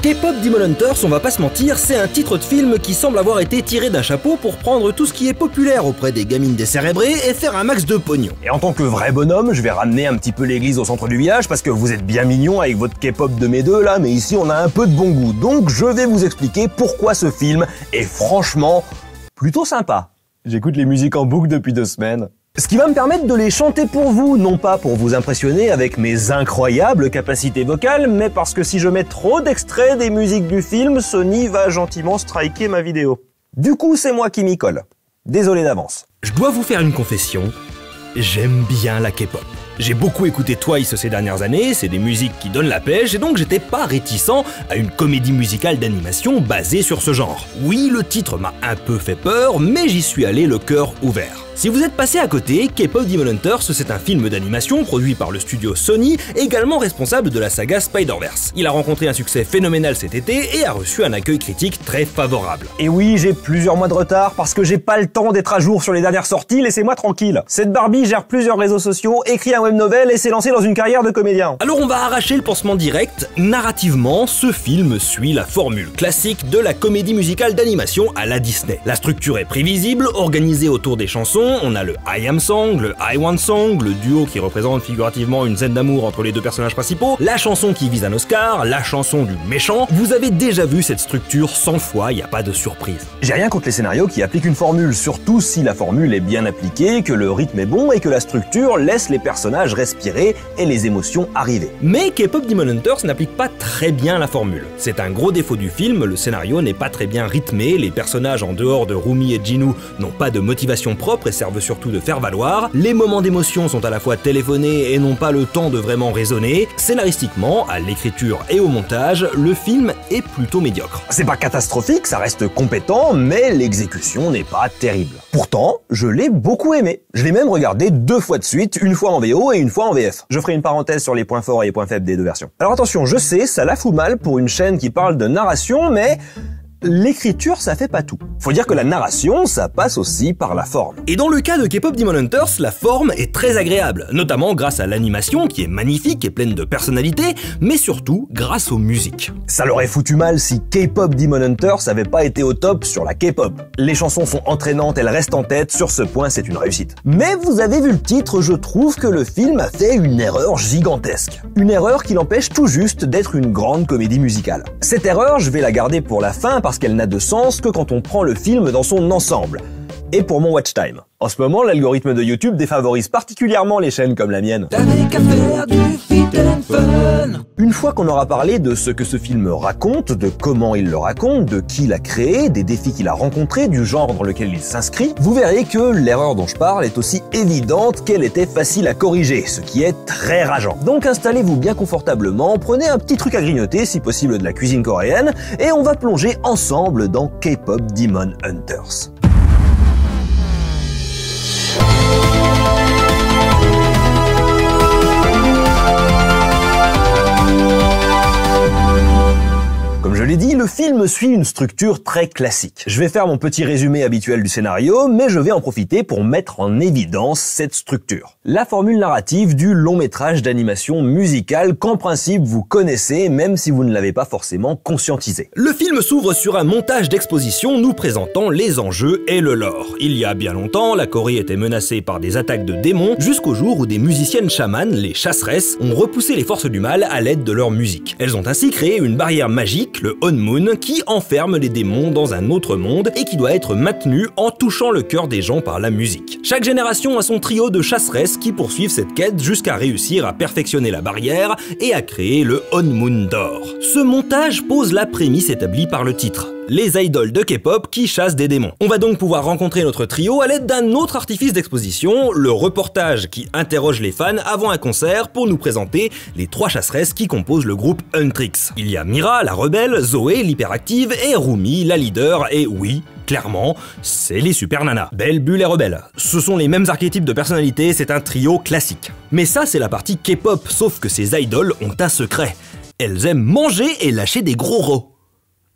K-Pop Demon Hunters, on va pas se mentir, c'est un titre de film qui semble avoir été tiré d'un chapeau pour prendre tout ce qui est populaire auprès des gamines décérébrées et faire un max de pognon. Et en tant que vrai bonhomme, je vais ramener un petit peu l'église au centre du village parce que vous êtes bien mignons avec votre K-pop de mes deux là, mais ici on a un peu de bon goût. Donc je vais vous expliquer pourquoi ce film est franchement plutôt sympa. J'écoute les musiques en boucle depuis 2 semaines. Ce qui va me permettre de les chanter pour vous, non pas pour vous impressionner avec mes incroyables capacités vocales, mais parce que si je mets trop d'extraits des musiques du film, Sony va gentiment striker ma vidéo. Du coup, c'est moi qui m'y colle. Désolé d'avance. Je dois vous faire une confession, j'aime bien la K-pop. J'ai beaucoup écouté Twice ces dernières années, c'est des musiques qui donnent la pêche et donc j'étais pas réticent à une comédie musicale d'animation basée sur ce genre. Oui, le titre m'a un peu fait peur, mais j'y suis allé le cœur ouvert. Si vous êtes passé à côté, K-Pop Demon Hunters, c'est un film d'animation produit par le studio Sony, également responsable de la saga Spider-Verse. Il a rencontré un succès phénoménal cet été et a reçu un accueil critique très favorable. Et oui, j'ai plusieurs mois de retard parce que j'ai pas le temps d'être à jour sur les dernières sorties, laissez-moi tranquille. Cette Barbie gère plusieurs réseaux sociaux, écrit un web novel et s'est lancée dans une carrière de comédien. Alors on va arracher le pansement direct. Narrativement, ce film suit la formule classique de la comédie musicale d'animation à la Disney. La structure est prévisible, organisée autour des chansons. On a le I Am Song, le I Want Song, le duo qui représente figurativement une scène d'amour entre les deux personnages principaux, la chanson qui vise un Oscar, la chanson du méchant. Vous avez déjà vu cette structure 100 fois, y a pas de surprise. J'ai rien contre les scénarios qui appliquent une formule, surtout si la formule est bien appliquée, que le rythme est bon et que la structure laisse les personnages respirer et les émotions arriver. Mais K-Pop Demon Hunters n'applique pas très bien la formule. C'est un gros défaut du film, le scénario n'est pas très bien rythmé, les personnages en dehors de Rumi et Jinu n'ont pas de motivation propre et servent surtout de faire valoir, les moments d'émotion sont à la fois téléphonés et n'ont pas le temps de vraiment raisonner. Scénaristiquement, à l'écriture et au montage, le film est plutôt médiocre. C'est pas catastrophique, ça reste compétent, mais l'exécution n'est pas terrible. Pourtant, je l'ai beaucoup aimé. Je l'ai même regardé 2 fois de suite, une fois en VO et une fois en VF. Je ferai une parenthèse sur les points forts et les points faibles des 2 versions. Alors attention, je sais, ça la fout mal pour une chaîne qui parle de narration, mais l'écriture, ça fait pas tout. Faut dire que la narration, ça passe aussi par la forme. Et dans le cas de K-Pop Demon Hunters, la forme est très agréable, notamment grâce à l'animation qui est magnifique et pleine de personnalité, mais surtout grâce aux musiques. Ça l'aurait foutu mal si K-Pop Demon Hunters avait pas été au top sur la K-pop. Les chansons sont entraînantes, elles restent en tête, sur ce point c'est une réussite. Mais vous avez vu le titre, je trouve que le film a fait une erreur gigantesque. Une erreur qui l'empêche tout juste d'être une grande comédie musicale. Cette erreur, je vais la garder pour la fin parce qu'elle n'a de sens que quand on prend le film dans son ensemble. Et pour mon watch time. En ce moment, l'algorithme de YouTube défavorise particulièrement les chaînes comme la mienne. T'avais qu'à faire du fit and fun. Une fois qu'on aura parlé de ce que ce film raconte, de comment il le raconte, de qui l'a créé, des défis qu'il a rencontrés, du genre dans lequel il s'inscrit, vous verrez que l'erreur dont je parle est aussi évidente qu'elle était facile à corriger, ce qui est très rageant. Donc installez-vous bien confortablement, prenez un petit truc à grignoter, si possible de la cuisine coréenne, et on va plonger ensemble dans K-Pop Demon Hunters. Comme je l'ai dit, le film suit une structure très classique. Je vais faire mon petit résumé habituel du scénario, mais je vais en profiter pour mettre en évidence cette structure. La formule narrative du long métrage d'animation musicale qu'en principe vous connaissez, même si vous ne l'avez pas forcément conscientisé. Le film s'ouvre sur un montage d'exposition nous présentant les enjeux et le lore. Il y a bien longtemps, la Corée était menacée par des attaques de démons, jusqu'au jour où des musiciennes chamanes, les chasseresses, ont repoussé les forces du mal à l'aide de leur musique. Elles ont ainsi créé une barrière magique, le On Moon, qui enferme les démons dans un autre monde et qui doit être maintenu en touchant le cœur des gens par la musique. Chaque génération a son trio de chasseresses qui poursuivent cette quête jusqu'à réussir à perfectionner la barrière et à créer le On Moon d'or. Ce montage pose la prémisse établie par le titre. Les idoles de K-pop qui chassent des démons. On va donc pouvoir rencontrer notre trio à l'aide d'un autre artifice d'exposition, le reportage qui interroge les fans avant un concert pour nous présenter les 3 chasseresses qui composent le groupe Huntrix. Il y a Mira, la rebelle, Zoé, l'hyperactive, et Rumi, la leader, et oui, clairement, c'est les super nanas. Belle, bulle et rebelle. Ce sont les mêmes archétypes de personnalité, c'est un trio classique. Mais ça, c'est la partie K-pop, sauf que ces idoles ont un secret. Elles aiment manger et lâcher des gros rots.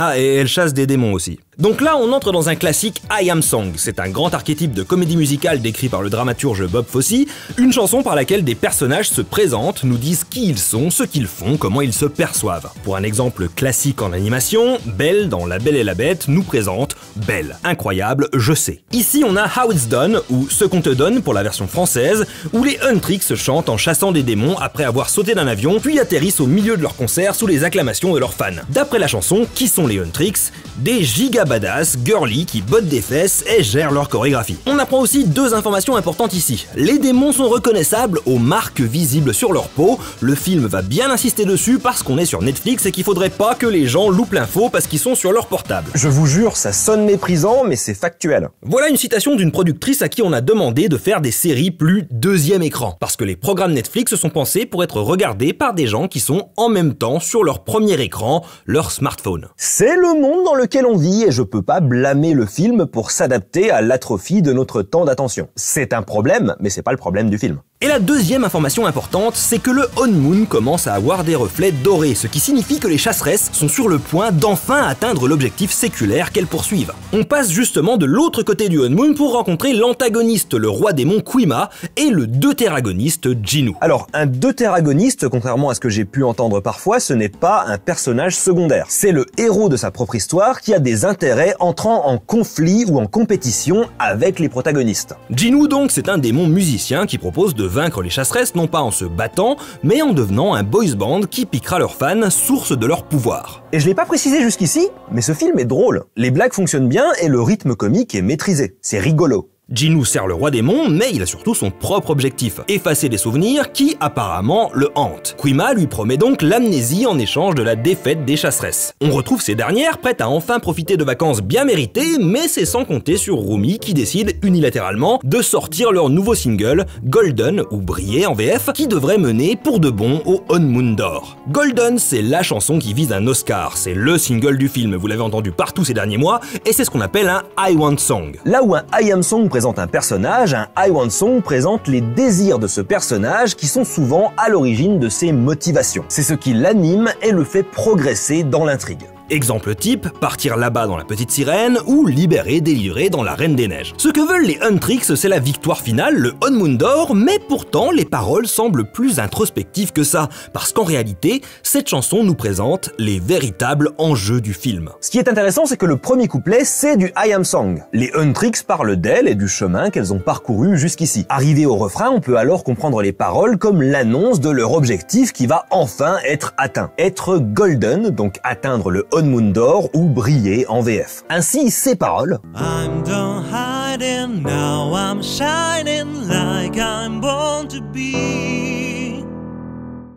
Ah, et elles chassent des démons aussi. Donc là, on entre dans un classique I Am Song. C'est un grand archétype de comédie musicale décrit par le dramaturge Bob Fosse, une chanson par laquelle des personnages se présentent, nous disent qui ils sont, ce qu'ils font, comment ils se perçoivent. Pour un exemple classique en animation, Belle dans La Belle et la Bête nous présente Belle. Incroyable, je sais. Ici, on a How It's Done, ou Ce qu'on te donne pour la version française, où les Huntrix chantent en chassant des démons après avoir sauté d'un avion, puis atterrissent au milieu de leur concert sous les acclamations de leurs fans. D'après la chanson, qui sont les Huntrix? Des giga badass, girly qui bottent des fesses et gèrent leur chorégraphie. On apprend aussi deux informations importantes ici. Les démons sont reconnaissables aux marques visibles sur leur peau. Le film va bien insister dessus parce qu'on est sur Netflix et qu'il faudrait pas que les gens loupent l'info parce qu'ils sont sur leur portable. Je vous jure, ça sonne méprisant, mais c'est factuel. Voilà une citation d'une productrice à qui on a demandé de faire des séries plus deuxième écran. Parce que les programmes Netflix sont pensés pour être regardés par des gens qui sont en même temps sur leur premier écran, leur smartphone. C'est le monde dans lequel on vit et je peux pas blâmer le film pour s'adapter à l'atrophie de notre temps d'attention. C'est un problème, mais c'est pas le problème du film. Et la deuxième information importante, c'est que le Honmoon commence à avoir des reflets dorés, ce qui signifie que les chasseresses sont sur le point d'enfin atteindre l'objectif séculaire qu'elles poursuivent. On passe justement de l'autre côté du Honmoon pour rencontrer l'antagoniste, le roi démon Quima, et le deutéragoniste Jinoo. Alors, un deutéragoniste, contrairement à ce que j'ai pu entendre parfois, ce n'est pas un personnage secondaire. C'est le héros de sa propre histoire qui a des intérêts entrant en conflit ou en compétition avec les protagonistes. Jinoo donc, c'est un démon musicien qui propose de vaincre les chasseresses non pas en se battant, mais en devenant un boys band qui piquera leurs fans, source de leur pouvoir. Et je l'ai pas précisé jusqu'ici, mais ce film est drôle. Les blagues fonctionnent bien et le rythme comique est maîtrisé. C'est rigolo. Jinoo sert le roi démon, mais il a surtout son propre objectif, effacer des souvenirs qui, apparemment, le hantent. Quima lui promet donc l'amnésie en échange de la défaite des chasseresses. On retrouve ces dernières prêtes à enfin profiter de vacances bien méritées, mais c'est sans compter sur Rumi qui décide unilatéralement de sortir leur nouveau single, Golden, ou Briller en VF, qui devrait mener pour de bon au Honmoon d'or. Golden, c'est la chanson qui vise un Oscar, c'est le single du film, vous l'avez entendu partout ces derniers mois, et c'est ce qu'on appelle un I Want Song. Là où un I Am Song présente un personnage, un I Want Song présente les désirs de ce personnage qui sont souvent à l'origine de ses motivations. C'est ce qui l'anime et le fait progresser dans l'intrigue. Exemple type, partir là-bas dans La Petite Sirène ou libérer, délivrer dans La Reine des Neiges. Ce que veulent les Huntrix, c'est la victoire finale, le Honmoon d'or, mais pourtant les paroles semblent plus introspectives que ça, parce qu'en réalité, cette chanson nous présente les véritables enjeux du film. Ce qui est intéressant, c'est que le premier couplet, c'est du I Am Song. Les Huntrix parlent d'elles et du chemin qu'elles ont parcouru jusqu'ici. Arrivé au refrain, on peut alors comprendre les paroles comme l'annonce de leur objectif qui va enfin être atteint. Être golden, donc atteindre le Honmoon d'or ou briller en VF. Ainsi, ces paroles I'm done hiding, now I'm shining like I'm born to be.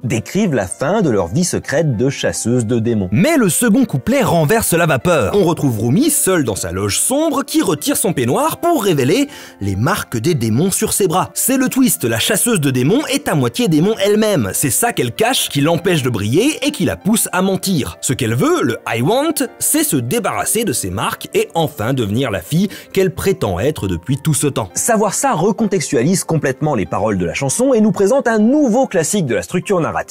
Décrivent la fin de leur vie secrète de chasseuse de démons. Mais le second couplet renverse la vapeur. On retrouve Rumi seul dans sa loge sombre qui retire son peignoir pour révéler les marques des démons sur ses bras. C'est le twist, la chasseuse de démons est à moitié démon elle-même. C'est ça qu'elle cache qui l'empêche de briller et qui la pousse à mentir. Ce qu'elle veut, le I Want, c'est se débarrasser de ses marques et enfin devenir la fille qu'elle prétend être depuis tout ce temps. Savoir ça recontextualise complètement les paroles de la chanson et nous présente un nouveau classique de la structure narrative,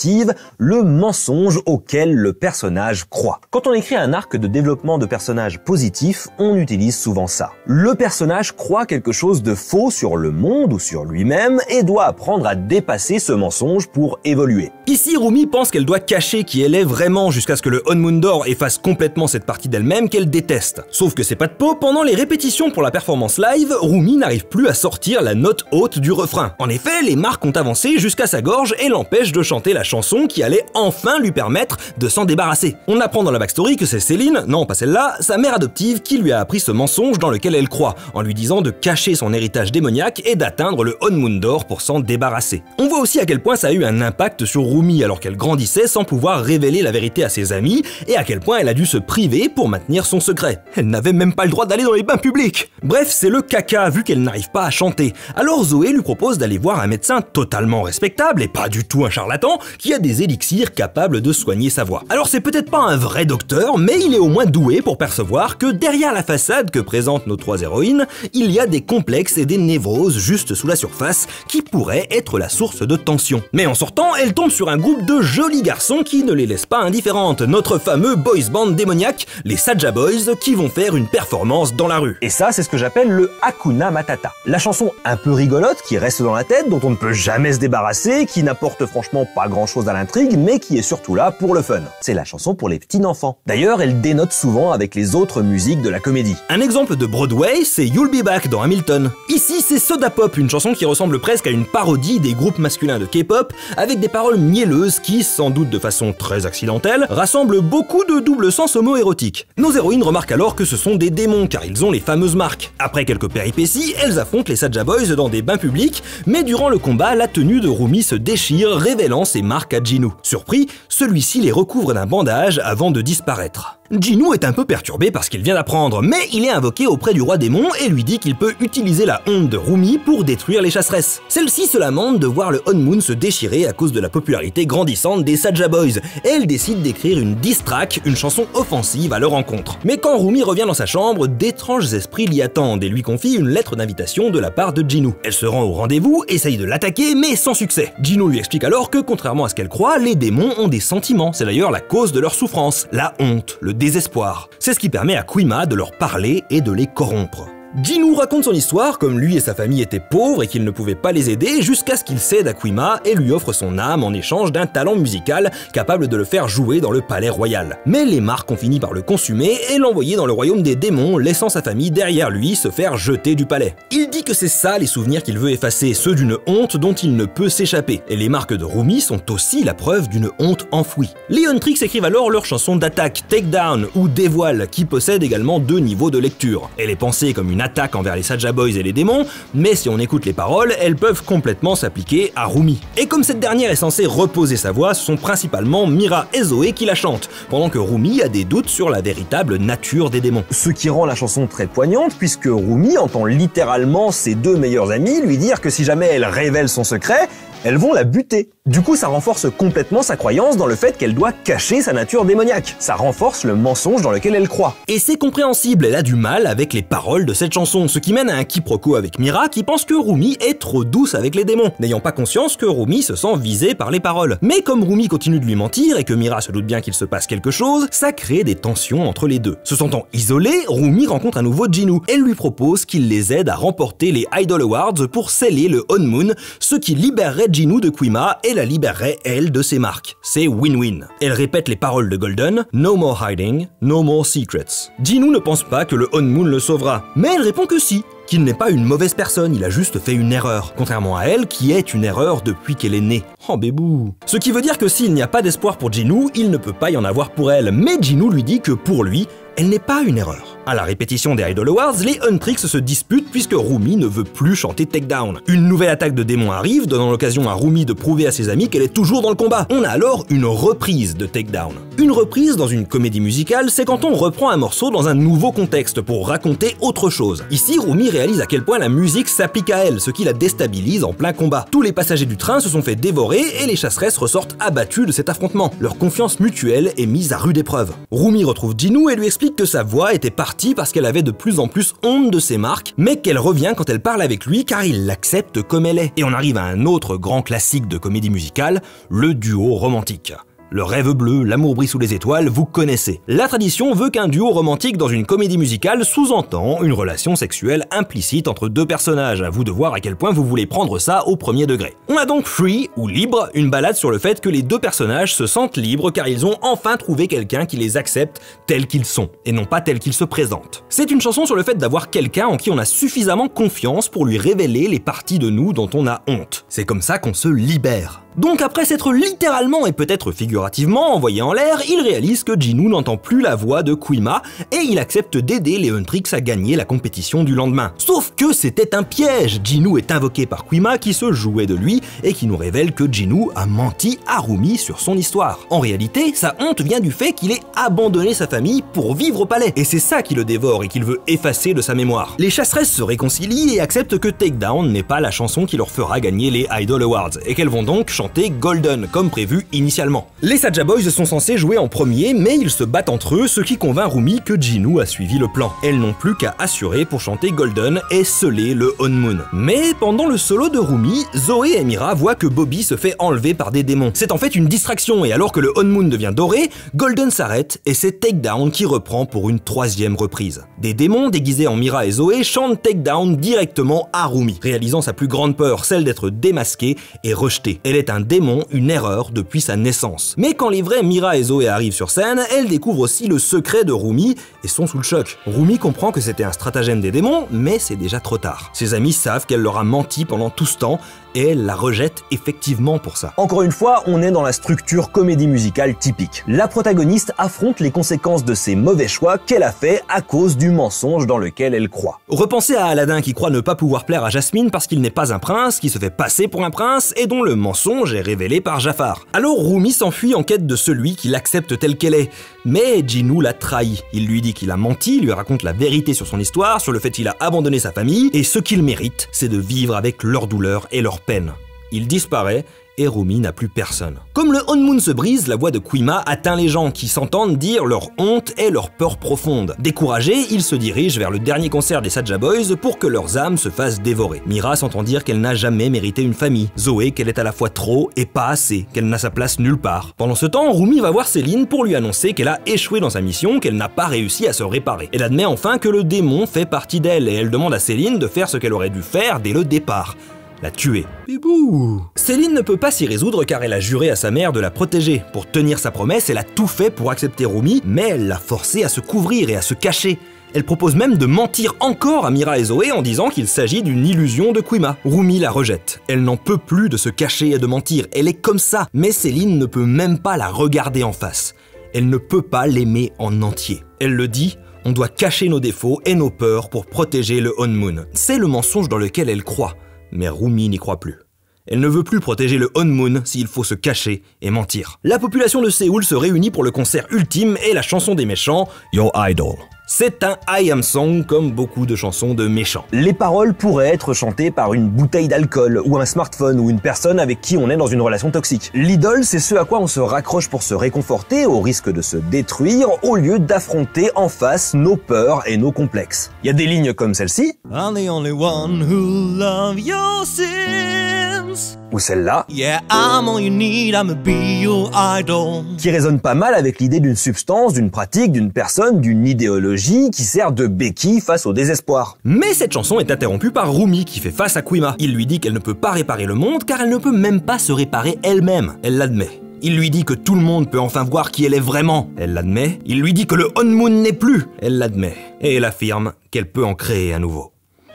le mensonge auquel le personnage croit. Quand on écrit un arc de développement de personnage positif, on utilise souvent ça. Le personnage croit quelque chose de faux sur le monde ou sur lui-même et doit apprendre à dépasser ce mensonge pour évoluer. Ici, Rumi pense qu'elle doit cacher qui elle est vraiment jusqu'à ce que le Honmoon d'or efface complètement cette partie d'elle-même qu'elle déteste. Sauf que c'est pas de peau, pendant les répétitions pour la performance live, Rumi n'arrive plus à sortir la note haute du refrain. En effet, les marques ont avancé jusqu'à sa gorge et l'empêchent de chanter la chanson qui allait enfin lui permettre de s'en débarrasser. On apprend dans la backstory que c'est Céline, non pas celle-là, sa mère adoptive qui lui a appris ce mensonge dans lequel elle croit, en lui disant de cacher son héritage démoniaque et d'atteindre le Honmoon d'or pour s'en débarrasser. On voit aussi à quel point ça a eu un impact sur Rumi alors qu'elle grandissait sans pouvoir révéler la vérité à ses amis et à quel point elle a dû se priver pour maintenir son secret. Elle n'avait même pas le droit d'aller dans les bains publics. Bref, c'est le caca vu qu'elle n'arrive pas à chanter. Alors Zoé lui propose d'aller voir un médecin totalement respectable et pas du tout un charlatan qui a des élixirs capables de soigner sa voix. Alors c'est peut-être pas un vrai docteur, mais il est au moins doué pour percevoir que derrière la façade que présentent nos trois héroïnes, il y a des complexes et des névroses juste sous la surface qui pourraient être la source de tension. Mais en sortant, elle tombe sur un groupe de jolis garçons qui ne les laissent pas indifférentes, notre fameux boys band démoniaque, les Saja Boys, qui vont faire une performance dans la rue. Et ça, c'est ce que j'appelle le Hakuna Matata. La chanson un peu rigolote qui reste dans la tête, dont on ne peut jamais se débarrasser, qui n'apporte franchement pas grand-chose à l'intrigue, mais qui est surtout là pour le fun. C'est la chanson pour les petits enfants. D'ailleurs, elle dénote souvent avec les autres musiques de la comédie. Un exemple de Broadway, c'est You'll Be Back dans Hamilton. Ici, c'est Soda Pop, une chanson qui ressemble presque à une parodie des groupes masculins de K-pop, avec des paroles mielleuses qui, sans doute de façon très accidentelle, rassemblent beaucoup de double sens homo-érotiques. Nos héroïnes remarquent alors que ce sont des démons, car ils ont les fameuses marques. Après quelques péripéties, elles affrontent les Saja Boys dans des bains publics, mais durant le combat, la tenue de Rumi se déchire, révélant ses marques à Jinu. Surpris, celui-ci les recouvre d'un bandage avant de disparaître. Jinu est un peu perturbé par ce qu'il vient d'apprendre, mais il est invoqué auprès du roi démon et lui dit qu'il peut utiliser la honte de Rumi pour détruire les chasseresses. Celle-ci se lamente de voir le Honmoon se déchirer à cause de la popularité grandissante des Saja Boys, et elle décide d'écrire une diss track, une chanson offensive à leur encontre. Mais quand Rumi revient dans sa chambre, d'étranges esprits l'y attendent et lui confient une lettre d'invitation de la part de Jinu. Elle se rend au rendez-vous, essaye de l'attaquer, mais sans succès. Jinu lui explique alors que, contrairement à ce qu'elle croit, les démons ont des sentiments, c'est d'ailleurs la cause de leur souffrance, la honte, le désespoir. C'est ce qui permet à Kuima de leur parler et de les corrompre. Jinu raconte son histoire, comme lui et sa famille étaient pauvres et qu'il ne pouvait pas les aider, jusqu'à ce qu'il cède à Kuima et lui offre son âme en échange d'un talent musical capable de le faire jouer dans le palais royal. Mais les marques ont fini par le consumer et l'envoyer dans le royaume des démons, laissant sa famille derrière lui se faire jeter du palais. Il dit que c'est ça les souvenirs qu'il veut effacer, ceux d'une honte dont il ne peut s'échapper. Et les marques de Rumi sont aussi la preuve d'une honte enfouie. Les Huntrix écrivent alors leur chanson d'attaque, Takedown ou Dévoile, qui possède également 2 niveaux de lecture. Elle est pensée comme une attaque envers les Saja Boys et les démons, mais si on écoute les paroles, elles peuvent complètement s'appliquer à Rumi. Et comme cette dernière est censée reposer sa voix, ce sont principalement Mira et Zoé qui la chantent, pendant que Rumi a des doutes sur la véritable nature des démons. Ce qui rend la chanson très poignante, puisque Rumi entend littéralement ses 2 meilleurs amis lui dire que si jamais elle révèle son secret, elles vont la buter. Du coup, ça renforce complètement sa croyance dans le fait qu'elle doit cacher sa nature démoniaque. Ça renforce le mensonge dans lequel elle croit. Et c'est compréhensible, elle a du mal avec les paroles de cette chanson, ce qui mène à un quiproquo avec Mira qui pense que Rumi est trop douce avec les démons, n'ayant pas conscience que Rumi se sent visé par les paroles. Mais comme Rumi continue de lui mentir et que Mira se doute bien qu'il se passe quelque chose, ça crée des tensions entre les deux. Se sentant isolé, Rumi rencontre à nouveau Jinu. Elle lui propose qu'il les aide à remporter les Idol Awards pour sceller le Honmoon, ce qui libérerait Jinu de Kuima et la libérerait elle de ses marques. C'est win-win. Elle répète les paroles de Golden, No more hiding, no more secrets. Jinu ne pense pas que le Honmoon le sauvera, mais elle répond que si, qu'il n'est pas une mauvaise personne, il a juste fait une erreur, contrairement à elle qui est une erreur depuis qu'elle est née. Oh bébou. Ce qui veut dire que s'il n'y a pas d'espoir pour Jinu, il ne peut pas y en avoir pour elle, mais Jinu lui dit que pour lui, elle n'est pas une erreur. À la répétition des Idol Awards, les Huntrix se disputent puisque Rumi ne veut plus chanter Takedown. Une nouvelle attaque de démons arrive, donnant l'occasion à Rumi de prouver à ses amis qu'elle est toujours dans le combat. On a alors une reprise de Takedown. Une reprise dans une comédie musicale, c'est quand on reprend un morceau dans un nouveau contexte pour raconter autre chose. Ici, Rumi réalise à quel point la musique s'applique à elle, ce qui la déstabilise en plein combat. Tous les passagers du train se sont fait dévorer et les chasseresses ressortent abattues de cet affrontement. Leur confiance mutuelle est mise à rude épreuve. Rumi retrouve Jinu et lui explique que sa voix était partie parce qu'elle avait de plus en plus honte de ses marques, mais qu'elle revient quand elle parle avec lui car il l'accepte comme elle est. Et on arrive à un autre grand classique de comédie musicale, le duo romantique. Le rêve bleu, l'amour brille sous les étoiles, vous connaissez. La tradition veut qu'un duo romantique dans une comédie musicale sous-entend une relation sexuelle implicite entre 2 personnages. À vous de voir à quel point vous voulez prendre ça au premier degré. On a donc Free, ou Libre, une ballade sur le fait que les 2 personnages se sentent libres car ils ont enfin trouvé quelqu'un qui les accepte tels qu'ils sont, et non pas tels qu'ils se présentent. C'est une chanson sur le fait d'avoir quelqu'un en qui on a suffisamment confiance pour lui révéler les parties de nous dont on a honte. C'est comme ça qu'on se libère. Donc après s'être littéralement et peut-être figurativement envoyé en l'air, il réalise que Jinu n'entend plus la voix de Kuima et il accepte d'aider les Huntrix à gagner la compétition du lendemain. Sauf que c'était un piège. Jinu est invoqué par Kuima qui se jouait de lui et qui nous révèle que Jinu a menti à Rumi sur son histoire. En réalité, sa honte vient du fait qu'il ait abandonné sa famille pour vivre au palais. Et c'est ça qui le dévore et qu'il veut effacer de sa mémoire. Les chasseresses se réconcilient et acceptent que Takedown n'est pas la chanson qui leur fera gagner les Idol Awards et qu'elles vont donc chanter Golden, comme prévu initialement. Les Saja Boys sont censés jouer en premier, mais ils se battent entre eux, ce qui convainc Rumi que Jinu a suivi le plan. Elles n'ont plus qu'à assurer pour chanter Golden et sceller le Onmun. Mais pendant le solo de Rumi, Zoé et Mira voient que Bobby se fait enlever par des démons. C'est en fait une distraction, et alors que le Onmun devient doré, Golden s'arrête et c'est Takedown qui reprend pour une troisième reprise. Des démons déguisés en Mira et Zoé chantent Takedown directement à Rumi, réalisant sa plus grande peur, celle d'être démasquée et rejetée. Elle est un démon, une erreur depuis sa naissance. Mais quand les vrais Mira et Zoé arrivent sur scène, elles découvrent aussi le secret de Rumi et sont sous le choc. Rumi comprend que c'était un stratagème des démons, mais c'est déjà trop tard. Ses amis savent qu'elle leur a menti pendant tout ce temps et elle la rejette effectivement pour ça. Encore une fois, on est dans la structure comédie musicale typique. La protagoniste affronte les conséquences de ses mauvais choix qu'elle a fait à cause du mensonge dans lequel elle croit. Repensez à Aladdin qui croit ne pas pouvoir plaire à Jasmine parce qu'il n'est pas un prince, qui se fait passer pour un prince et dont le mensonge est révélé par Jafar. Alors Rumi s'enfuit en quête de celui qui l'accepte telle qu'elle est. Mais Jinu l'a trahi. Il lui dit qu'il a menti, lui raconte la vérité sur son histoire, sur le fait qu'il a abandonné sa famille, et ce qu'il mérite, c'est de vivre avec leur douleur et leur peine. Il disparaît et Rumi n'a plus personne. Comme le Onmun se brise, la voix de Kwima atteint les gens qui s'entendent dire leur honte et leur peur profonde. Découragés, ils se dirigent vers le dernier concert des Saja Boys pour que leurs âmes se fassent dévorer. Mira s'entend dire qu'elle n'a jamais mérité une famille. Zoé qu'elle est à la fois trop et pas assez, qu'elle n'a sa place nulle part. Pendant ce temps, Rumi va voir Céline pour lui annoncer qu'elle a échoué dans sa mission, qu'elle n'a pas réussi à se réparer. Elle admet enfin que le démon fait partie d'elle et elle demande à Céline de faire ce qu'elle aurait dû faire dès le départ. La tuer. Bibou. Céline ne peut pas s'y résoudre car elle a juré à sa mère de la protéger. Pour tenir sa promesse, elle a tout fait pour accepter Rumi, mais elle l'a forcé à se couvrir et à se cacher. Elle propose même de mentir encore à Mira et Zoé en disant qu'il s'agit d'une illusion de Kwima. Rumi la rejette. Elle n'en peut plus de se cacher et de mentir. Elle est comme ça. Mais Céline ne peut même pas la regarder en face. Elle ne peut pas l'aimer en entier. Elle le dit, on doit cacher nos défauts et nos peurs pour protéger le Onmun. C'est le mensonge dans lequel elle croit. Mais Rumi n'y croit plus. Elle ne veut plus protéger le Onmun s'il faut se cacher et mentir. La population de Séoul se réunit pour le concert ultime et la chanson des méchants, Your Idol. C'est un I Am Song comme beaucoup de chansons de méchants. Les paroles pourraient être chantées par une bouteille d'alcool ou un smartphone ou une personne avec qui on est dans une relation toxique. L'idole, c'est ce à quoi on se raccroche pour se réconforter au risque de se détruire au lieu d'affronter en face nos peurs et nos complexes. Il y a des lignes comme celle-ci. I'm the only one who love your sins. Ou celle-là. Yeah, I'm all you need, I'ma be your idol. Qui résonne pas mal avec l'idée d'une substance, d'une pratique, d'une personne, d'une idéologie qui sert de béquille face au désespoir. Mais cette chanson est interrompue par Rumi qui fait face à Kwima. Il lui dit qu'elle ne peut pas réparer le monde car elle ne peut même pas se réparer elle-même. Elle l'admet. Il lui dit que tout le monde peut enfin voir qui elle est vraiment. Elle l'admet. Il lui dit que le Onmun n'est plus. Elle l'admet. Et elle affirme qu'elle peut en créer à nouveau.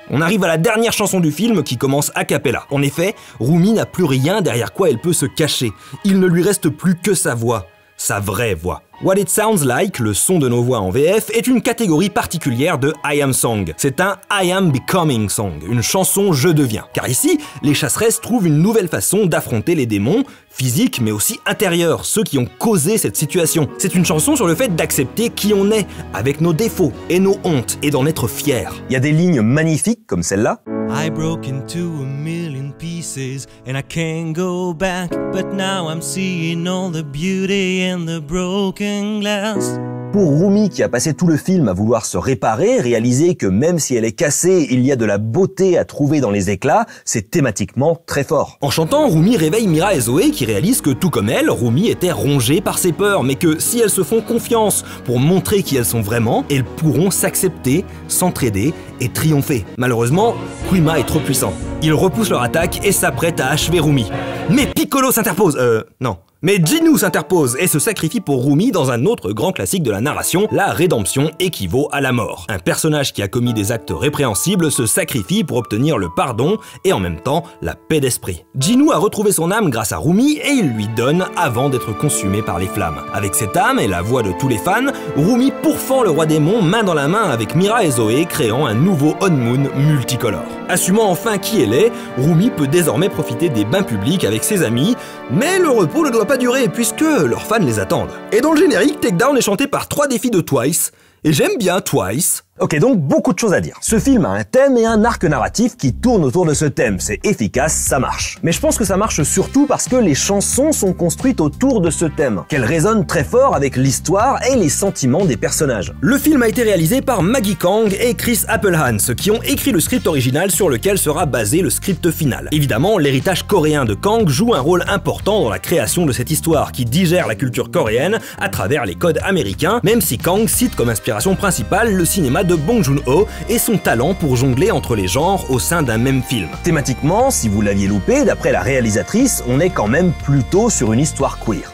On arrive à la dernière chanson du film qui commence a cappella. En effet, Rumi n'a plus rien derrière quoi elle peut se cacher. Il ne lui reste plus que sa voix. Sa vraie voix. What It Sounds Like, le son de nos voix en VF, est une catégorie particulière de I Am Song. C'est un I Am Becoming Song, une chanson je deviens. Car ici, les chasseresses trouvent une nouvelle façon d'affronter les démons, physiques mais aussi intérieurs, ceux qui ont causé cette situation. C'est une chanson sur le fait d'accepter qui on est, avec nos défauts et nos hontes, et d'en être fier. Il y a des lignes magnifiques comme celle-là. I broke into a million pieces and I can't go back, but now I'm seeing all the beauty in the broken glass. Pour Rumi qui a passé tout le film à vouloir se réparer, réaliser que même si elle est cassée, il y a de la beauté à trouver dans les éclats, c'est thématiquement très fort. En chantant, Rumi réveille Mira et Zoé qui réalisent que tout comme elle, Rumi était rongée par ses peurs, mais que si elles se font confiance pour montrer qui elles sont vraiment, elles pourront s'accepter, s'entraider et triompher. Malheureusement, Kwima est trop puissant. Il repousse leur attaque et s'apprête à achever Rumi. Mais Piccolo s'interpose, non. Mais Jinu s'interpose et se sacrifie pour Rumi dans un autre grand classique de la narration, la rédemption équivaut à la mort. Un personnage qui a commis des actes répréhensibles se sacrifie pour obtenir le pardon et en même temps la paix d'esprit. Jinu a retrouvé son âme grâce à Rumi et il lui donne avant d'être consumé par les flammes. Avec cette âme et la voix de tous les fans, Rumi pourfend le roi démon main dans la main avec Mira et Zoé, créant un nouveau Onmun multicolore. Assumant enfin qui elle est, Rumi peut désormais profiter des bains publics avec ses amis, mais le repos ne doit pas durer puisque leurs fans les attendent. Et dans le générique, Takedown est chanté par 3 défis de Twice, et j'aime bien Twice. Ok, donc beaucoup de choses à dire. Ce film a un thème et un arc narratif qui tournent autour de ce thème. C'est efficace, ça marche. Mais je pense que ça marche surtout parce que les chansons sont construites autour de ce thème, qu'elles résonnent très fort avec l'histoire et les sentiments des personnages. Le film a été réalisé par Maggie Kang et Chris Applehans, qui ont écrit le script original sur lequel sera basé le script final. Évidemment, l'héritage coréen de Kang joue un rôle important dans la création de cette histoire, qui digère la culture coréenne à travers les codes américains, même si Kang cite comme inspiration principale le cinéma de Bong Joon-ho et son talent pour jongler entre les genres au sein d'un même film. Thématiquement, si vous l'aviez loupé, d'après la réalisatrice, on est quand même plutôt sur une histoire queer.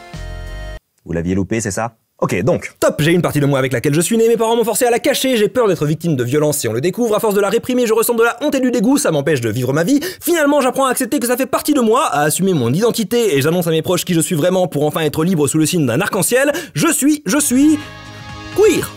Vous l'aviez loupé, c'est ça? Ok, donc. Top, j'ai une partie de moi avec laquelle je suis né, mes parents m'ont forcé à la cacher, j'ai peur d'être victime de violence si on le découvre, à force de la réprimer, je ressens de la honte et du dégoût, ça m'empêche de vivre ma vie. Finalement, j'apprends à accepter que ça fait partie de moi, à assumer mon identité, et j'annonce à mes proches qui je suis vraiment pour enfin être libre sous le signe d'un arc-en-ciel. Je suis queer.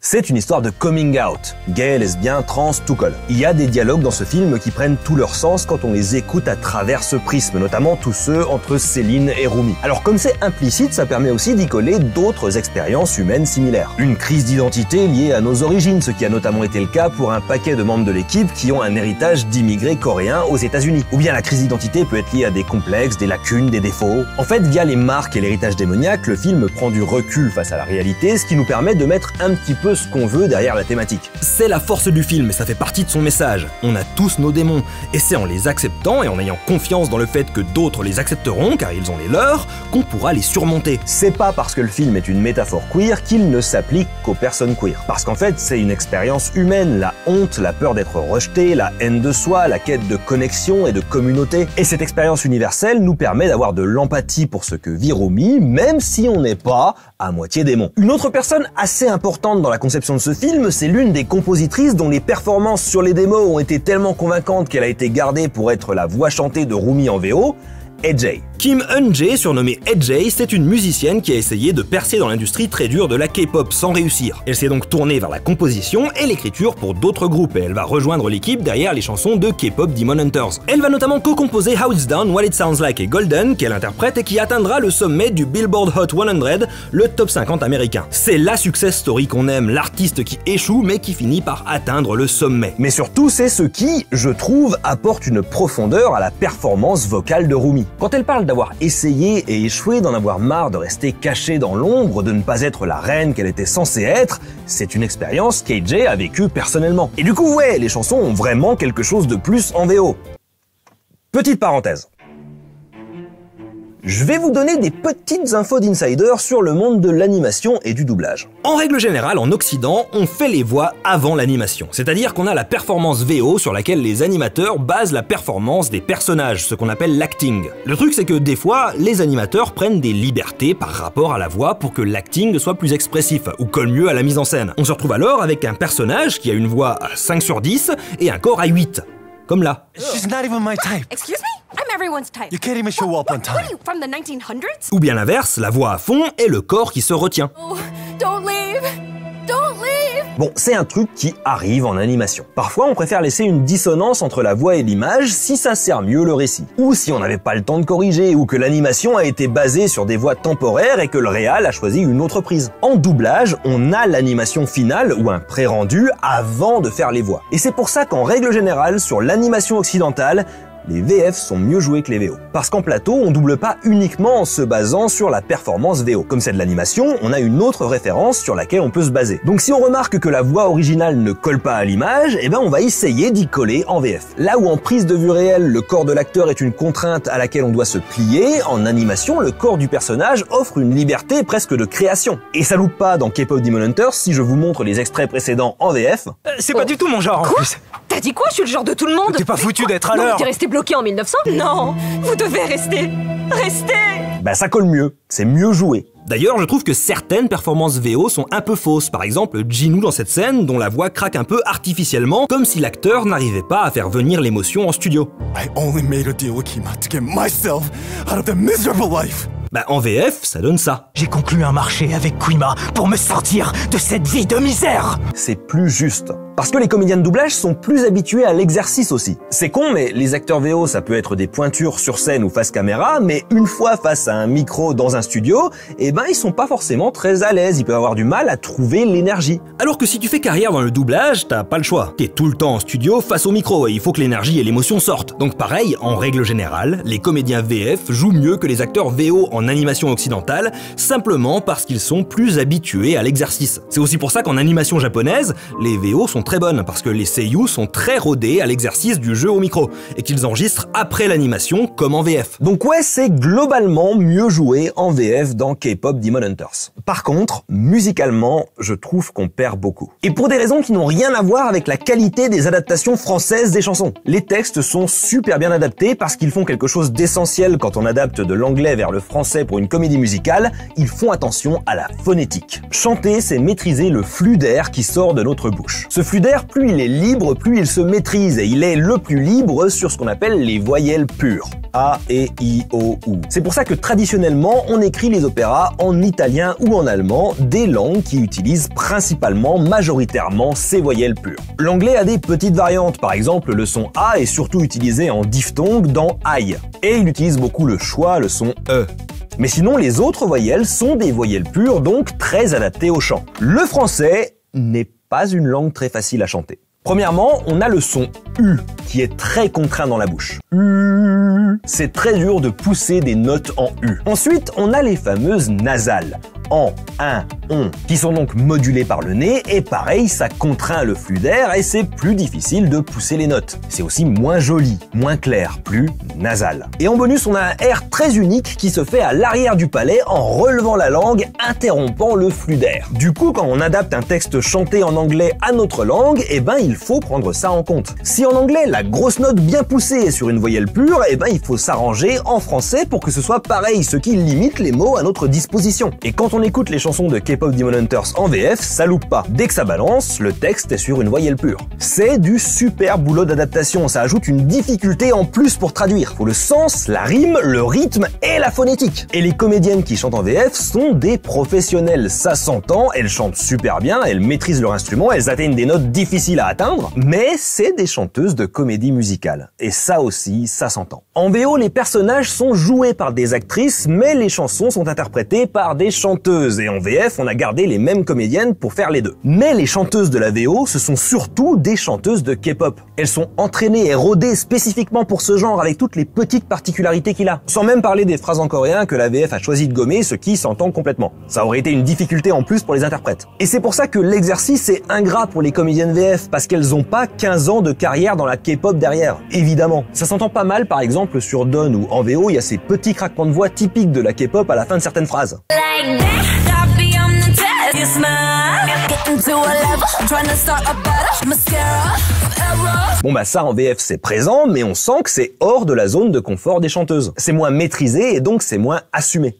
C'est une histoire de coming out, gay, lesbien, trans, tout colle. Il y a des dialogues dans ce film qui prennent tout leur sens quand on les écoute à travers ce prisme, notamment tous ceux entre Céline et Rumi. Alors comme c'est implicite, ça permet aussi d'y coller d'autres expériences humaines similaires. Une crise d'identité liée à nos origines, ce qui a notamment été le cas pour un paquet de membres de l'équipe qui ont un héritage d'immigrés coréens aux États-Unis. Ou bien la crise d'identité peut être liée à des complexes, des lacunes, des défauts. En fait, via les marques et l'héritage démoniaque, le film prend du recul face à la réalité, ce qui nous permet de mettre un petit peu ce qu'on veut derrière la thématique. C'est la force du film et ça fait partie de son message. On a tous nos démons, et c'est en les acceptant et en ayant confiance dans le fait que d'autres les accepteront, car ils ont les leurs, qu'on pourra les surmonter. C'est pas parce que le film est une métaphore queer qu'il ne s'applique qu'aux personnes queer. Parce qu'en fait, c'est une expérience humaine, la honte, la peur d'être rejeté, la haine de soi, la quête de connexion et de communauté. Et cette expérience universelle nous permet d'avoir de l'empathie pour ce que vit Rumi, même si on n'est pas à moitié démon. Une autre personne assez importante dans la conception de ce film, c'est l'une des compositrices dont les performances sur les démos ont été tellement convaincantes qu'elle a été gardée pour être la voix chantée de Rumi en VO, AJ. Kim Eun-jae, surnommée AJ, c'est une musicienne qui a essayé de percer dans l'industrie très dure de la K-pop sans réussir. Elle s'est donc tournée vers la composition et l'écriture pour d'autres groupes et elle va rejoindre l'équipe derrière les chansons de K-pop Demon Hunters. Elle va notamment co-composer How It's Done, What It Sounds Like et Golden, qu'elle interprète et qui atteindra le sommet du Billboard Hot 100, le top 50 américain. C'est la success story qu'on aime, l'artiste qui échoue mais qui finit par atteindre le sommet. Mais surtout, c'est ce qui, je trouve, apporte une profondeur à la performance vocale de Rumi. Quand elle parle d'avoir essayé et échoué, d'en avoir marre de rester cachée dans l'ombre, de ne pas être la reine qu'elle était censée être, c'est une expérience qu'AJ a vécue personnellement. Et du coup, ouais, les chansons ont vraiment quelque chose de plus en VO. Petite parenthèse. Je vais vous donner des petites infos d'insider sur le monde de l'animation et du doublage. En règle générale, en Occident, on fait les voix avant l'animation. C'est-à-dire qu'on a la performance VO sur laquelle les animateurs basent la performance des personnages, ce qu'on appelle l'acting. Le truc, c'est que des fois, les animateurs prennent des libertés par rapport à la voix pour que l'acting soit plus expressif, ou colle mieux à la mise en scène. On se retrouve alors avec un personnage qui a une voix à 5 sur 10 et un corps à 8. Comme là. She's not even my type. Excuse me? I'm everyone's type. You can't even show up on time. What are you, from the 1900s? Ou bien l'inverse, la voix à fond et le corps qui se retient. Oh, don't leave! Don't leave! Bon, c'est un truc qui arrive en animation. Parfois, on préfère laisser une dissonance entre la voix et l'image si ça sert mieux le récit. Ou si on n'avait pas le temps de corriger, ou que l'animation a été basée sur des voix temporaires et que le réal a choisi une autre prise. En doublage, on a l'animation finale ou un pré-rendu avant de faire les voix. Et c'est pour ça qu'en règle générale, sur l'animation occidentale, les VF sont mieux joués que les VO. Parce qu'en plateau, on double pas uniquement en se basant sur la performance VO. Comme c'est de l'animation, on a une autre référence sur laquelle on peut se baser. Donc si on remarque que la voix originale ne colle pas à l'image, eh ben on va essayer d'y coller en VF. Là où en prise de vue réelle, le corps de l'acteur est une contrainte à laquelle on doit se plier, en animation, le corps du personnage offre une liberté presque de création. Et ça loupe pas dans K-pop Demon Hunters si je vous montre les extraits précédents en VF. C'est pas du tout mon genre en plus. T'as dit quoi? Je suis le genre de tout le monde. T'es pas foutu d'être à Non, mais l'heure. t'es resté bloqué en 1900? Non, vous devez rester. Restez. Bah ça colle mieux, c'est mieux joué. D'ailleurs, je trouve que certaines performances VO sont un peu fausses. Par exemple, Jinwoo dans cette scène, dont la voix craque un peu artificiellement, comme si l'acteur n'arrivait pas à faire venir l'émotion en studio. I only made a deal with Kima to get myself out of the miserable life. Bah en VF, ça donne ça. J'ai conclu un marché avec Quima pour me sortir de cette vie de misère. C'est plus juste. Parce que les comédiens de doublage sont plus habitués à l'exercice aussi. C'est con, mais les acteurs VO, ça peut être des pointures sur scène ou face caméra, mais une fois face à un micro dans un studio, eh ben ils sont pas forcément très à l'aise, ils peuvent avoir du mal à trouver l'énergie. Alors que si tu fais carrière dans le doublage, t'as pas le choix. T'es tout le temps en studio face au micro et il faut que l'énergie et l'émotion sortent. Donc pareil, en règle générale, les comédiens VF jouent mieux que les acteurs VO en animation occidentale, simplement parce qu'ils sont plus habitués à l'exercice. C'est aussi pour ça qu'en animation japonaise, les VO sont très bonnes, parce que les seiyuu sont très rodés à l'exercice du jeu au micro, et qu'ils enregistrent après l'animation comme en VF. Donc ouais, c'est globalement mieux joué en VF dans K-pop Demon Hunters. Par contre, musicalement, je trouve qu'on perd beaucoup. Et pour des raisons qui n'ont rien à voir avec la qualité des adaptations françaises des chansons. Les textes sont super bien adaptés parce qu'ils font quelque chose d'essentiel quand on adapte de l'anglais vers le français pour une comédie musicale, ils font attention à la phonétique. Chanter, c'est maîtriser le flux d'air qui sort de notre bouche. Ce flux d'air, plus il est libre, plus il se maîtrise, et il est le plus libre sur ce qu'on appelle les voyelles pures. A, E, I, O, U. C'est pour ça que traditionnellement, on écrit les opéras en italien ou en allemand, des langues qui utilisent principalement, majoritairement, ces voyelles pures. L'anglais a des petites variantes, par exemple le son A est surtout utilisé en diphtongue dans I, et il utilise beaucoup le schwa, le son E. Mais sinon, les autres voyelles sont des voyelles pures, donc très adaptées au chant. Le français n'est pas une langue très facile à chanter. Premièrement, on a le son U, qui est très contraint dans la bouche. C'est très dur de pousser des notes en U. Ensuite, on a les fameuses nasales. En, un, on, qui sont donc modulés par le nez, et pareil, ça contraint le flux d'air et c'est plus difficile de pousser les notes. C'est aussi moins joli, moins clair, plus nasal. Et en bonus, on a un R très unique qui se fait à l'arrière du palais en relevant la langue, interrompant le flux d'air. Du coup, quand on adapte un texte chanté en anglais à notre langue, eh ben il faut prendre ça en compte. Si en anglais, la grosse note bien poussée est sur une voyelle pure, eh ben il faut s'arranger en français pour que ce soit pareil, ce qui limite les mots à notre disposition. Et quand on écoute les chansons de K-pop Demon Hunters en VF, ça loupe pas. Dès que ça balance, le texte est sur une voyelle pure. C'est du super boulot d'adaptation, ça ajoute une difficulté en plus pour traduire. Faut le sens, la rime, le rythme et la phonétique. Et les comédiennes qui chantent en VF sont des professionnels, ça s'entend, elles chantent super bien, elles maîtrisent leur instrument, elles atteignent des notes difficiles à atteindre, mais c'est des chanteuses de comédie musicale. Et ça aussi, ça s'entend. En VO, les personnages sont joués par des actrices, mais les chansons sont interprétées par des chanteuses. Et en VF, on a gardé les mêmes comédiennes pour faire les deux. Mais les chanteuses de la VO, ce sont surtout des chanteuses de K-pop. Elles sont entraînées et rodées spécifiquement pour ce genre avec toutes les petites particularités qu'il a. Sans même parler des phrases en coréen que la VF a choisi de gommer, ce qui s'entend complètement. Ça aurait été une difficulté en plus pour les interprètes. Et c'est pour ça que l'exercice est ingrat pour les comédiennes VF, parce qu'elles ont pas 15 ans de carrière dans la K-pop derrière. Évidemment. Ça s'entend pas mal par exemple sur Dawn où en VO, il y a ces petits craquements de voix typiques de la K-pop à la fin de certaines phrases. Bon bah ça en VF c'est présent, mais on sent que c'est hors de la zone de confort des chanteuses. C'est moins maîtrisé et donc c'est moins assumé.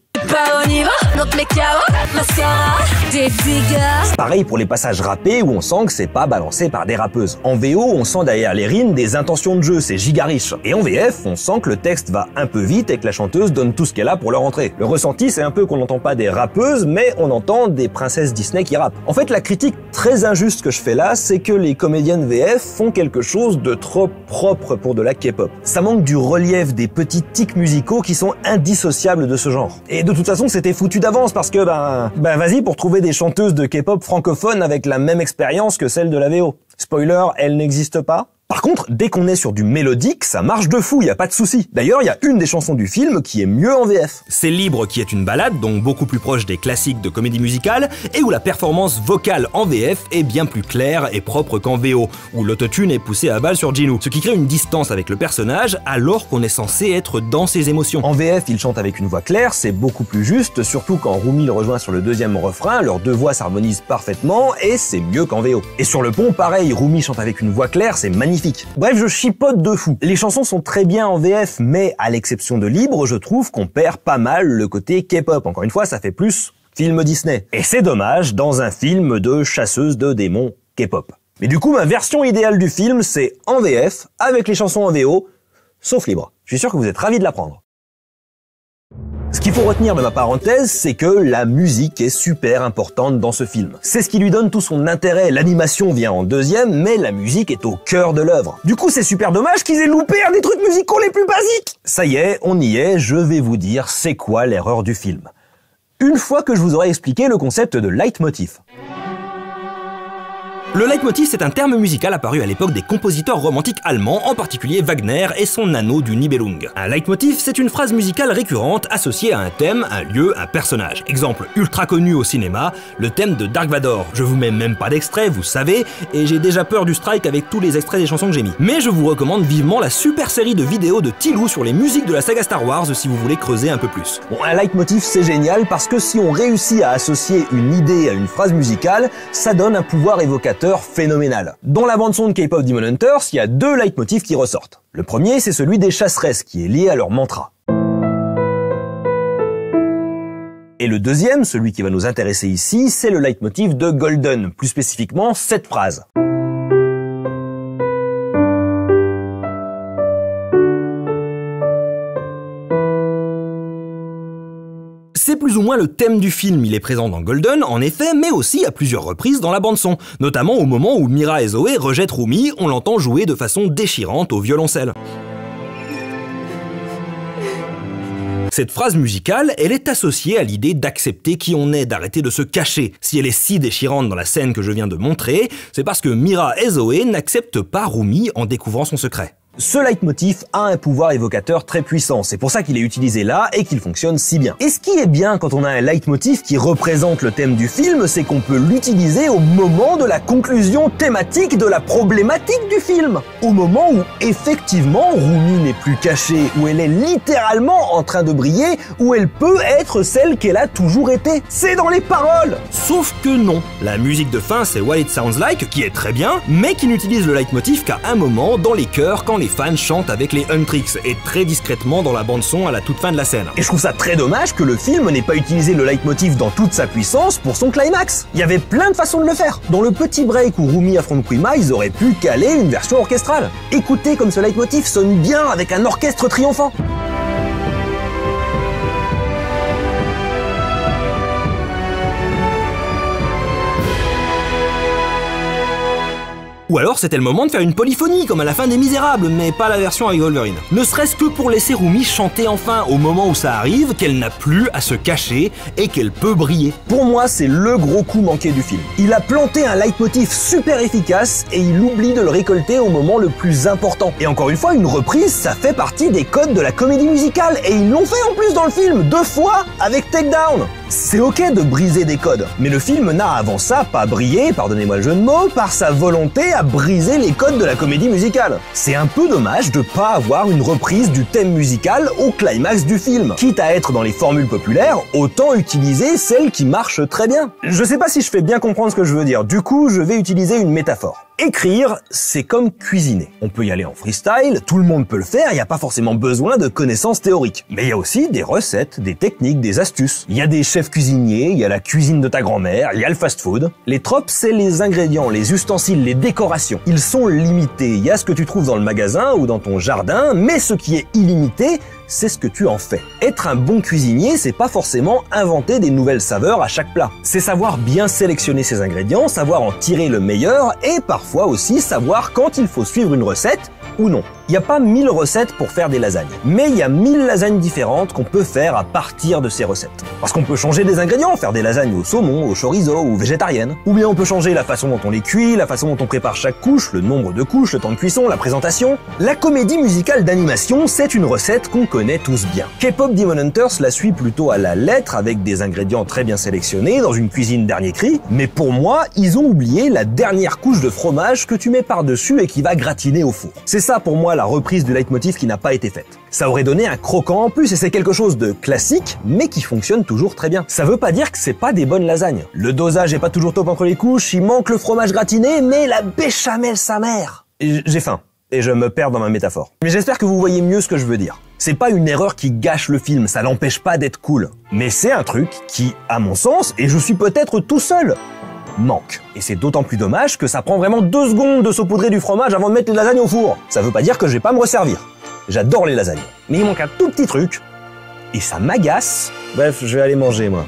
Pareil pour les passages rappés où on sent que c'est pas balancé par des rappeuses. En VO, on sent derrière les rimes des intentions de jeu, c'est giga riche. Et en VF, on sent que le texte va un peu vite et que la chanteuse donne tout ce qu'elle a pour leur entrée. Le ressenti, c'est un peu qu'on n'entend pas des rappeuses, mais on entend des princesses Disney qui rappent. En fait, la critique très injuste que je fais là, c'est que les comédiennes VF font quelque chose de trop propre pour de la K-pop. Ça manque du relief, des petits tics musicaux qui sont indissociables de ce genre. Et de toute façon, c'était foutu d'avance parce que, vas-y pour trouver des chanteuses de K-pop francophones avec la même expérience que celle de la VO. Spoiler, elle n'existe pas. Par contre, dès qu'on est sur du mélodique, ça marche de fou, y a pas de souci. D'ailleurs, il y a une des chansons du film qui est mieux en VF. C'est Libre qui est une ballade, donc beaucoup plus proche des classiques de comédie musicale, et où la performance vocale en VF est bien plus claire et propre qu'en VO, où l'autotune est poussé à balle sur Jinu, ce qui crée une distance avec le personnage alors qu'on est censé être dans ses émotions. En VF, il chante avec une voix claire, c'est beaucoup plus juste, surtout quand Rumi le rejoint sur le deuxième refrain, leurs deux voix s'harmonisent parfaitement, et c'est mieux qu'en VO. Et sur le pont, pareil, Rumi chante avec une voix claire, c'est magnifique. Bref, je chipote de fou. Les chansons sont très bien en VF, mais à l'exception de Libre, je trouve qu'on perd pas mal le côté K-pop. Encore une fois, ça fait plus film Disney. Et c'est dommage dans un film de chasseuse de démons K-pop. Mais du coup, ma version idéale du film, c'est en VF, avec les chansons en VO, sauf Libre. Je suis sûr que vous êtes ravis de l'apprendre. Ce qu'il faut retenir de ma parenthèse, c'est que la musique est super importante dans ce film. C'est ce qui lui donne tout son intérêt. L'animation vient en deuxième, mais la musique est au cœur de l'œuvre. Du coup, c'est super dommage qu'ils aient loupé un des trucs musicaux les plus basiques. Ça y est, on y est, je vais vous dire c'est quoi l'erreur du film. Une fois que je vous aurai expliqué le concept de leitmotiv. Le leitmotiv, c'est un terme musical apparu à l'époque des compositeurs romantiques allemands, en particulier Wagner et son anneau du Nibelung. Un leitmotiv, c'est une phrase musicale récurrente associée à un thème, un lieu, un personnage. Exemple ultra connu au cinéma, le thème de Dark Vador. Je vous mets même pas d'extrait, vous savez, et j'ai déjà peur du strike avec tous les extraits des chansons que j'ai mis. Mais je vous recommande vivement la super série de vidéos de Tilou sur les musiques de la saga Star Wars si vous voulez creuser un peu plus. Bon, un leitmotiv c'est génial parce que si on réussit à associer une idée à une phrase musicale, ça donne un pouvoir évocateur phénoménal. Dans la bande-son de K-pop Demon Hunters, il y a deux leitmotifs qui ressortent. Le premier, c'est celui des chasseresses, qui est lié à leur mantra. Et le deuxième, celui qui va nous intéresser ici, c'est le leitmotiv de Golden, plus spécifiquement cette phrase. C'est plus ou moins le thème du film, il est présent dans Golden, en effet, mais aussi à plusieurs reprises dans la bande-son, notamment au moment où Mira et Zoé rejettent Rumi, on l'entend jouer de façon déchirante au violoncelle. Cette phrase musicale, elle est associée à l'idée d'accepter qui on est, d'arrêter de se cacher. Si elle est si déchirante dans la scène que je viens de montrer, c'est parce que Mira et Zoé n'acceptent pas Rumi en découvrant son secret. Ce leitmotiv a un pouvoir évocateur très puissant, c'est pour ça qu'il est utilisé là et qu'il fonctionne si bien. Et ce qui est bien quand on a un leitmotiv qui représente le thème du film, c'est qu'on peut l'utiliser au moment de la conclusion thématique de la problématique du film. Au moment où, effectivement, Rumi n'est plus cachée, où elle est littéralement en train de briller, où elle peut être celle qu'elle a toujours été. C'est dans les paroles! Sauf que non. La musique de fin, c'est What It Sounds Like, qui est très bien, mais qui n'utilise le leitmotiv qu'à un moment dans les chœurs quand les fans chantent avec les Huntrix et très discrètement dans la bande-son à la toute fin de la scène. Et je trouve ça très dommage que le film n'ait pas utilisé le leitmotiv dans toute sa puissance pour son climax. Il y avait plein de façons de le faire. Dans le petit break où Rumi affronte Kuima, ils auraient pu caler une version orchestrale. Écoutez comme ce leitmotiv sonne bien avec un orchestre triomphant. Ou alors c'était le moment de faire une polyphonie comme à la fin des Misérables, mais pas la version avec Wolverine. Ne serait-ce que pour laisser Rumi chanter enfin au moment où ça arrive, qu'elle n'a plus à se cacher et qu'elle peut briller. Pour moi, c'est le gros coup manqué du film. Il a planté un leitmotiv super efficace et il oublie de le récolter au moment le plus important. Et encore une fois, une reprise, ça fait partie des codes de la comédie musicale et ils l'ont fait en plus dans le film, 2 fois avec Takedown. C'est ok de briser des codes, mais le film n'a avant ça pas brillé, pardonnez-moi le jeu de mots, par sa volonté à briser les codes de la comédie musicale. C'est un peu dommage de pas avoir une reprise du thème musical au climax du film. Quitte à être dans les formules populaires, autant utiliser celle qui marche très bien. Je sais pas si je fais bien comprendre ce que je veux dire, du coup je vais utiliser une métaphore. Écrire, c'est comme cuisiner. On peut y aller en freestyle, tout le monde peut le faire, il n'y a pas forcément besoin de connaissances théoriques. Mais il y a aussi des recettes, des techniques, des astuces. Il y a des chefs cuisiniers, il y a la cuisine de ta grand-mère, il y a le fast-food. Les tropes, c'est les ingrédients, les ustensiles, les décorations. Ils sont limités, il y a ce que tu trouves dans le magasin ou dans ton jardin, mais ce qui est illimité, c'est ce que tu en fais. Être un bon cuisinier, c'est pas forcément inventer des nouvelles saveurs à chaque plat. C'est savoir bien sélectionner ses ingrédients, savoir en tirer le meilleur et parfois aussi savoir quand il faut suivre une recette ou non. Il n'y a pas 1000 recettes pour faire des lasagnes, mais il y a 1000 lasagnes différentes qu'on peut faire à partir de ces recettes. Parce qu'on peut changer des ingrédients, faire des lasagnes au saumon, au chorizo ou végétariennes. Ou bien on peut changer la façon dont on les cuit, la façon dont on prépare chaque couche, le nombre de couches, le temps de cuisson, la présentation. La comédie musicale d'animation, c'est une recette qu'on connaît tous bien. K-pop Demon Hunters la suit plutôt à la lettre avec des ingrédients très bien sélectionnés dans une cuisine dernier cri, mais pour moi, ils ont oublié la dernière couche de fromage que tu mets par-dessus et qui va gratiner au four. C'est ça pour moi la reprise du leitmotiv qui n'a pas été faite. Ça aurait donné un croquant en plus et c'est quelque chose de classique mais qui fonctionne toujours très bien. Ça veut pas dire que c'est pas des bonnes lasagnes. Le dosage est pas toujours top entre les couches, il manque le fromage gratiné mais la béchamel sa mère. J'ai faim et je me perds dans ma métaphore. Mais j'espère que vous voyez mieux ce que je veux dire. C'est pas une erreur qui gâche le film, ça l'empêche pas d'être cool. Mais c'est un truc qui, à mon sens, et je suis peut-être tout seul, manque. Et c'est d'autant plus dommage que ça prend vraiment 2 secondes de saupoudrer du fromage avant de mettre les lasagnes au four. Ça veut pas dire que je vais pas me resservir. J'adore les lasagnes. Mais il manque un tout petit truc. et ça m'agace. Bref, je vais aller manger moi.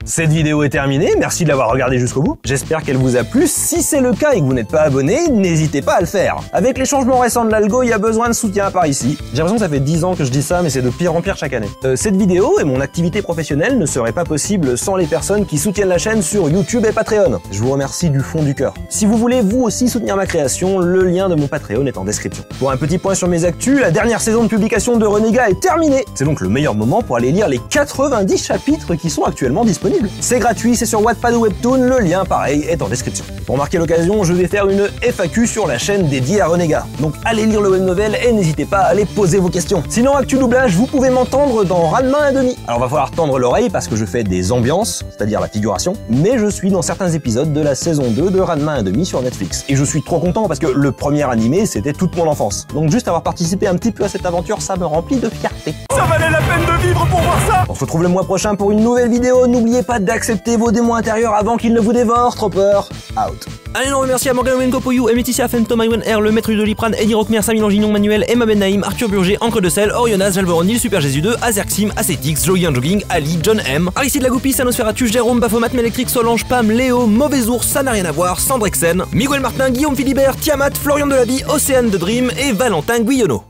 Cette vidéo est terminée, merci de l'avoir regardée jusqu'au bout. J'espère qu'elle vous a plu. Si c'est le cas et que vous n'êtes pas abonné, n'hésitez pas à le faire. Avec les changements récents de l'algo, il y a besoin de soutien par ici. J'ai l'impression que ça fait 10 ans que je dis ça, mais c'est de pire en pire chaque année. Cette vidéo et mon activité professionnelle ne seraient pas possibles sans les personnes qui soutiennent la chaîne sur YouTube et Patreon. Je vous remercie du fond du cœur. Si vous voulez vous aussi soutenir ma création, le lien de mon Patreon est en description. Pour un petit point sur mes actus, la dernière saison de publication de Renégat est terminée. C'est donc le meilleur moment pour aller lire les 90 chapitres qui sont actuellement disponibles. C'est gratuit, c'est sur Wattpad ou Webtoon, le lien pareil est en description. Pour marquer l'occasion, je vais faire une FAQ sur la chaîne dédiée à Renégat. Donc allez lire le web novel et n'hésitez pas à aller poser vos questions. Sinon, actu doublage, vous pouvez m'entendre dans Ranma 1,5. Alors va falloir tendre l'oreille parce que je fais des ambiances, c'est-à-dire la figuration, mais je suis dans certains épisodes de la saison 2 de Ranma 1,5 sur Netflix. Et je suis trop content parce que le premier animé, c'était toute mon enfance. Donc juste avoir participé un petit peu à cette aventure, ça me remplit de fierté. Ça valait la peine de vivre pour voir ça. On se retrouve le mois prochain pour une nouvelle vidéo. N'oubliez pas d'accepter vos démons intérieurs avant qu'ils ne vous dévorent. Trop peur. Out. Un énorme merci à Morgan Wenko Poyou, Laetitia Phantom, Iwan R, le maître du Doliprane, Eddie Rockmer, Samy Langignon, Manuel, Emma Ben Naïm, Arthur Burger, Encre de Sel, Orionas, Jalvoronil, Super Jésus 2, Azerxim, Acetix, Joey Jogging, Ali, John M, Aristide Lagoupi, Sanosferatu, Jérôme, Baphomat, Mélectrique, Solange, Pam, Léo, Mauvais Ours, ça n'a rien à voir, Sandrexen, Miguel Martin, Guillaume Philibert, Tiamat, Florian Delaby, Océane de Dream et Valentin Guyonneau.